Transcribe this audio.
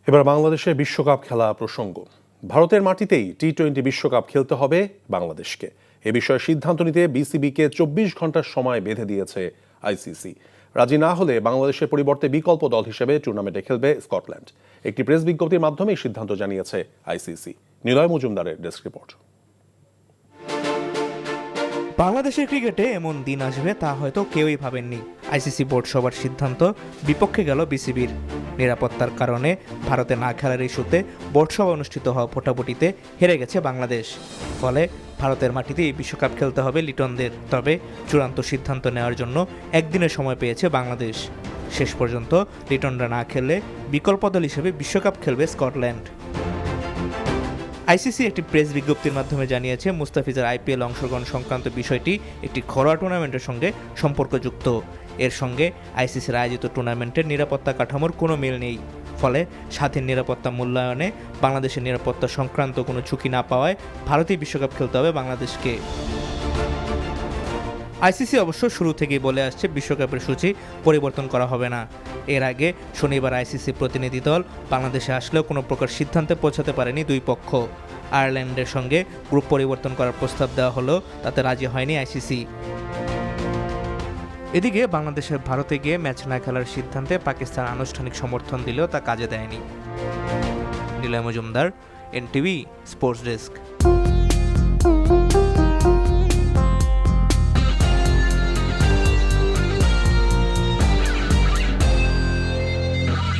এবার বাংলাদেশের বিশ্বকাপ খেলা প্রসঙ্গ। ভারতের মাটিতেই টি-20 বিশ্বকাপ খেলতে হবে বাংলাদেশকে। এ বিষয়ে সিদ্ধান্ত নিতে বিসিবিকে 24 ঘন্টার সময় বেঁধে দিয়েছে আইসিসি। রাজি না হলে বাংলাদেশের পরিবর্তে বিকল্প দল হিসেবে টুর্নামেন্টে খেলবে স্কটল্যান্ড। একটি প্রেস বিজ্ঞপ্তির মাধ্যমে এই সিদ্ধান্ত জানিয়েছে আইসিসি। নিলয় মজুমদারের ডেস্ক রিপোর্ট। বাংলাদেশের ক্রিকেটে এমন দিন আসবে তা হয়তো কেউই ভাবেননি। আইসিসি বোর্ড সভার সিদ্ধান্ত বিপক্ষে গেল বিসিবির। নিরাপত্তার কারণে ভারতে না খেলার ইস্যুতে বোর্ড সভা অনুষ্ঠিত হওয়া ভোটাভুটিতে হেরে গেছে বাংলাদেশ। ফলে ভারতের মাটিতেই বিশ্বকাপ খেলতে হবে লিটনদের। তবে চূড়ান্ত সিদ্ধান্ত নেওয়ার জন্য একদিনের সময় পেয়েছে বাংলাদেশ। শেষ পর্যন্ত লিটনরা না খেললে বিকল্প দল হিসেবে বিশ্বকাপ খেলবে স্কটল্যান্ড। আইসিসি একটি প্রেস বিজ্ঞপ্তির মাধ্যমে জানিয়েছে, মুস্তাফিজের আইপিএল অংশগ্রহণ সংক্রান্ত বিষয়টি একটি ঘরোয়া টুর্নামেন্টের সঙ্গে সম্পর্কযুক্ত। এর সঙ্গে আইসিসির আয়োজিত টুর্নামেন্টের নিরাপত্তা কাঠামোর কোনো মিল নেই। ফলে স্বাধীন নিরাপত্তা মূল্যায়নে বাংলাদেশের নিরাপত্তা সংক্রান্ত কোনো ঝুঁকি না পাওয়ায় ভারতেই বিশ্বকাপ খেলতে হবে বাংলাদেশকে। আইসিসি অবশ্য শুরু থেকেই বলে আসছে বিশ্বকাপের সূচি পরিবর্তন করা হবে না। এর আগে শনিবার আইসিসি প্রতিনিধি দল বাংলাদেশে আসলেও কোনো প্রকার সিদ্ধান্তে পৌঁছাতে পারেনি দুই পক্ষ। আয়ারল্যান্ডের সঙ্গে গ্রুপ পরিবর্তন করার প্রস্তাব দেওয়া হলেও তাতে রাজি হয়নি আইসিসি। এদিকে বাংলাদেশের ভারতে গিয়ে ম্যাচ না খেলার সিদ্ধান্তে পাকিস্তান আনুষ্ঠানিক সমর্থন দিলেও তা কাজে দেয়নি। Niloy Majumdar, NTV sports desk.